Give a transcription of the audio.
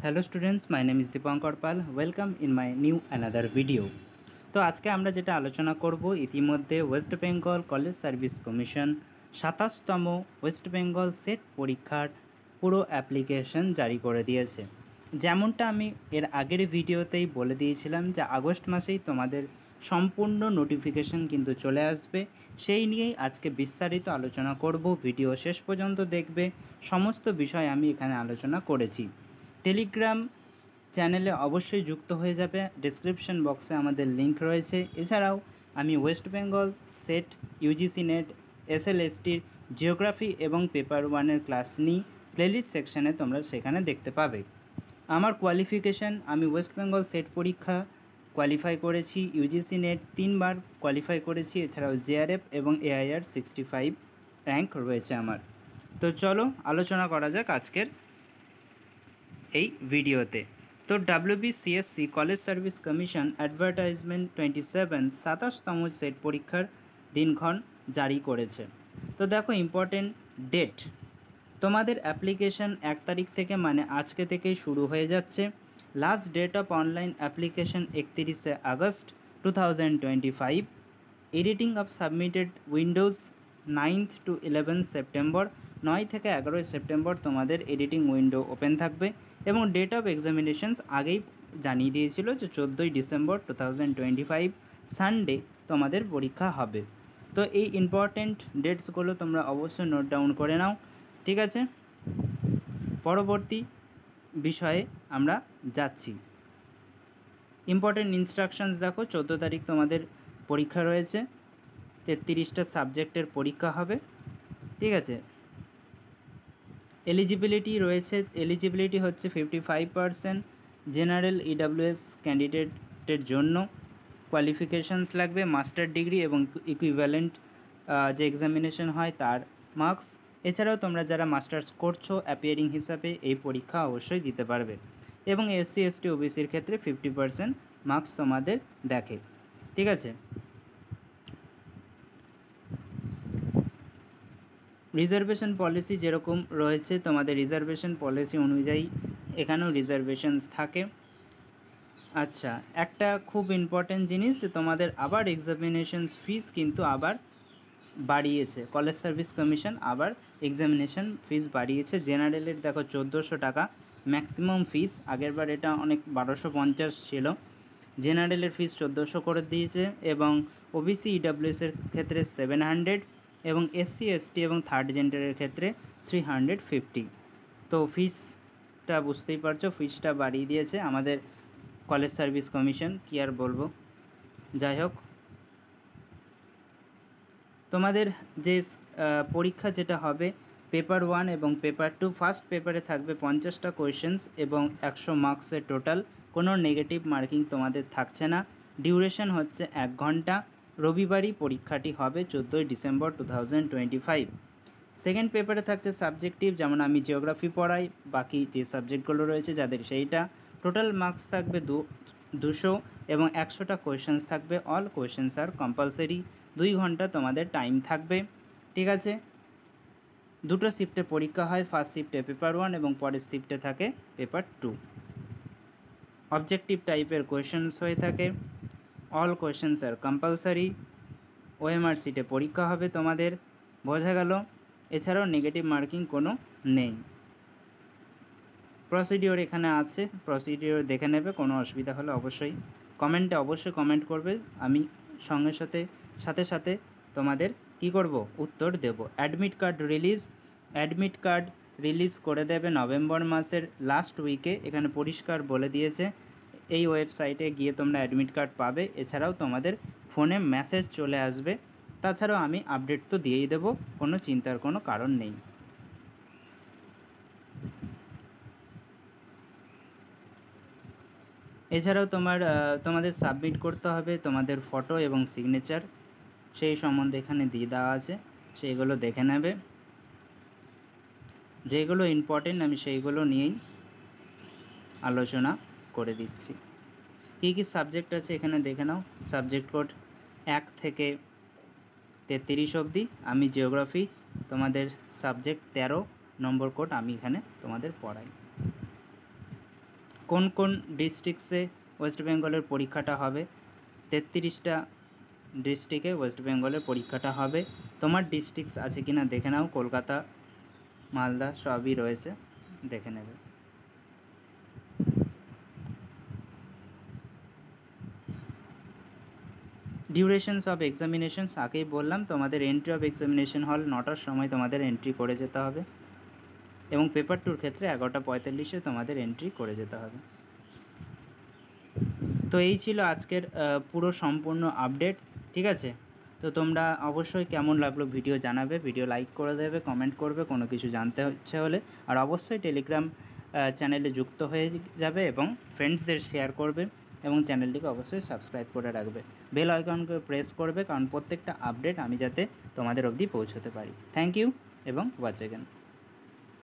Hello students, my name is Dipankar Pal. Welcome in my new another video. তো আজকে আমরা যেটা আলোচনা করব, ইতিমধ্যে West Bengal college service commission 27তম ওয়েস্ট বেঙ্গল সেট পরীক্ষার পুরো অ্যাপ্লিকেশন জারি করে দিয়েছে। যেমনটা আমি এর আগের ভিডিওতেই বলে দিয়েছিলাম যে আগস্ট মাসেই তোমাদের সম্পূর্ণ নোটিফিকেশন কিন্তু চলে আসবে। সেই নিয়েই আজকে বিস্তারিত আলোচনা করব। ভিডিও শেষ পর্যন্ত দেখবে, সমস্ত বিষয় আমি এখানে আলোচনা করেছি। টেলিগ্রাম চ্যানেলে অবশ্যই যুক্ত হয়ে যাবে, ডেসক্রিপশন বক্সে আমাদের লিঙ্ক রয়েছে। এছাড়াও আমি West Bengal SET, UGC NET, এসএলএসটির জিওগ্রাফি এবং পেপার ওয়ানের ক্লাস নিই, প্লেলিস্ট সেকশানে তোমরা সেখানে দেখতে পাবে। আমার কোয়ালিফিকেশান, আমি ওয়েস্ট বেঙ্গল সেট পরীক্ষা কোয়ালিফাই করেছি, ইউজিসি নেট 3বার কোয়ালিফাই করেছি, এছাড়াও জেআরএফ এবং এআইআর 65 র্যাঙ্ক রয়েছে আমার। তো চলো আলোচনা করা যাক আজকের এই ভিডিওতে। তো WBCSC college service commission advertisement 27তম সেট পরীক্ষার দিনক্ষণ জারি করেছে। তো দেখো ইম্পর্টেন্ট ডেট, তোমাদের অ্যাপ্লিকেশন 1 তারিখ থেকে মানে আজকে থেকেই শুরু হয়ে যাচ্ছে। Last date of online application 31শে August 2025। Editing of submitted windows 9th to 11th September, 9 থেকে 11 সেপ্টেম্বর তোমাদের এডিটিং উইন্ডো ওপেন থাকবে। এবং ডেট অফ এক্সামিনেশনস আগেই জানিয়ে দিয়েছিল যে 14ই ডিসেম্বর 2025 সানডে তোমাদের পরীক্ষা হবে। তো এই ইম্পর্টেন্ট ডেটসগুলো তোমরা অবশ্যই নোট ডাউন করে নাও, ঠিক আছে। পরবর্তী বিষয়ে আমরা যাচ্ছি। ইম্পর্টেন্ট ইনস্ট্রাকশনস দেখো, 14 তারিখ তোমাদের পরীক্ষা রয়েছে, 33টা সাবজেক্টের পরীক্ষা হবে, ঠিক আছে। এলিজিবিলিটি রয়েছে, এলিজিবিলিটি হচ্ছে 55% জেনারেল ইডাব্লিউএস ক্যান্ডিডেটের জন্য। কোয়ালিফিকেশানস লাগবে মাস্টার ডিগ্রি এবং ইকুইভ্যালেন্ট যে এক্সামিনেশন হয় তার মার্কস। এছাড়াও তোমরা যারা মাস্টার্স করছো অ্যাপিয়ারিং হিসাবে এই পরীক্ষা অবশ্যই দিতে পারবে। এবং SC ST OBCর ক্ষেত্রে 50% মার্কস তোমাদের দেখে, ঠিক আছে। রিজার্ভেশন পলিসি যেরকম রয়েছে, তোমাদের রিজার্ভেশন পলিসি অনুযায়ী এখানেও রিজার্ভেশনস থাকে। আচ্ছা, একটা খুব ইম্পর্টেন্ট জিনিস যে তোমাদের আবার এক্সামিনেশনস ফিস কিন্তু আবার বাড়িয়েছে, কলেজ সার্ভিস কমিশন আবার এক্সামিনেশন ফিস বাড়িয়েছে। জেনারেলের দেখো 1400 টাকা ম্যাক্সিমাম ফিস, আগেরবার এটা অনেক 1250 ছিল। জেনারেলের ফিস 1400 করে দিয়েছে এবং ওবিসি ইডাব্লিউএসের ক্ষেত্রে 700 এবং SC ST এবং থার্ড জেন্ডারের ক্ষেত্রে 350। তো ফিসটা বুঝতেই পারছো, ফিসটা বাড়িয়ে দিয়েছে আমাদের কলেজ সার্ভিস কমিশন, কী আর বলবো। যাই হোক, তোমাদের যে পরীক্ষা যেটা হবে পেপার 1 এবং পেপার 2, ফার্স্ট পেপারে থাকবে 50টা কোয়েশ্চেন্স এবং 100 মার্কসের টোটাল, কোনো নেগেটিভ মার্কিং তোমাদের থাকছে না। ডিউরেশন হচ্ছে 1 ঘন্টা। রবিবারই পরীক্ষাটি হবে, 14ই ডিসেম্বর 2025। সেকেন্ড পেপারে থাকছে সাবজেক্টিভ, যেমন আমি জিওগ্রাফি পড়াই, বাকি যে সাবজেক্টগুলো রয়েছে যাদের সেইটা। টোটাল মার্কস থাকবে 200 এবং 100টা কোয়েশ্চেন্স থাকবে। অল কোয়েশ্চেন্স আর কম্পালসারি। 2 ঘন্টা তোমাদের টাইম থাকবে, ঠিক আছে। দুটো শিফটে পরীক্ষা হয়, ফার্স্ট শিফটে পেপার 1 এবং পরের শিফটে থাকে পেপার 2। অবজেক্টিভ টাইপের কোয়েশ্চেন্স হয়ে থাকে। অল কোয়েশ্চেন্স আর কম্পালসারি। OMR সিটে পরীক্ষা হবে তোমাদের, বোঝা গেল। এছাড়াও নেগেটিভ মার্কিং কোনো নেই। প্রসিডিওর এখানে আছে, প্রসিডিওর দেখে নেবে, কোনো অসুবিধা হলে অবশ্যই কমেন্টে অবশ্যই কমেন্ট করবে, আমি সঙ্গে সাথে সাথে তোমাদের কি করব, উত্তর দেব। অ্যাডমিট কার্ড রিলিজ করে দেবে নভেম্বর মাসের লাস্ট উইকে, এখানে পরিষ্কার বলে দিয়েছে। এই ওয়েবসাইটে গিয়ে তোমরা অ্যাডমিট কার্ড পাবে। এছাড়াও তোমাদের ফোনে মেসেজ চলে আসবে। তাছাড়াও আমি আপডেট তো দিয়েই দেবো, কোনো চিন্তার কোনো কারণ নেই। এছাড়াও তোমাদের সাবমিট করতে হবে তোমাদের ফটো এবং সিগনেচার, সেই সম্বন্ধে এখানে দিয়ে দেওয়া আছে, সেইগুলো দেখে নেবে। যেগুলো ইম্পর্টেন্ট আমি সেইগুলো নিয়েই আলোচনা করে দিচ্ছি। কী কী সাবজেক্ট আছে এখানে দেখে নাও। সাবজেক্ট কোড 1 থেকে 33 অবধি। আমি জিওগ্রাফি, তোমাদের সাবজেক্ট 13 নম্বর কোড আমি এখানে তোমাদের পড়াই। কোন কোন ডিস্ট্রিক্টসে ওয়েস্ট বেঙ্গলের পরীক্ষাটা হবে। 33টা ডিস্ট্রিক্টে ওয়েস্ট বেঙ্গলের পরীক্ষাটা হবে। তোমার ডিস্ট্রিক্টস আছে কি না দেখে নাও, কলকাতা, মালদা সবই রয়েছে, দেখে নেবে। ডিউরেশনস অফ এক্সামিনেশনস আগেই বললাম, তোমাদের এন্ট্রি অফ এক্সামিনেশন হল 9টার সময় তোমাদের এন্ট্রি করে যেতে হবে, এবং পেপার টুর ক্ষেত্রে 11:45-এ তোমাদের এন্ট্রি করে যেতে হবে। তো এই ছিল আজকের পুরো সম্পূর্ণ আপডেট, ঠিক আছে। তো তোমরা অবশ্যই কেমন লাগলো ভিডিও জানাবে, ভিডিও লাইক করে দেবে, কমেন্ট করবে কোনো কিছু জানতে ইচ্ছে হলে, আর অবশ্যই টেলিগ্রাম চ্যানেলে যুক্ত হয়ে যাবে এবং ফ্রেন্ডসদের শেয়ার করবে, এবং চ্যানেলটিকে অবশ্যই সাবস্ক্রাইব করে রাখবে, বেল আইকনকে প্রেস করবে, কারণ প্রত্যেকটা আপডেট আমি যাতে তোমাদের অবধি পৌঁছতে পারি। থ্যাংক ইউ এবং ওয়াচ অ্যাগেন।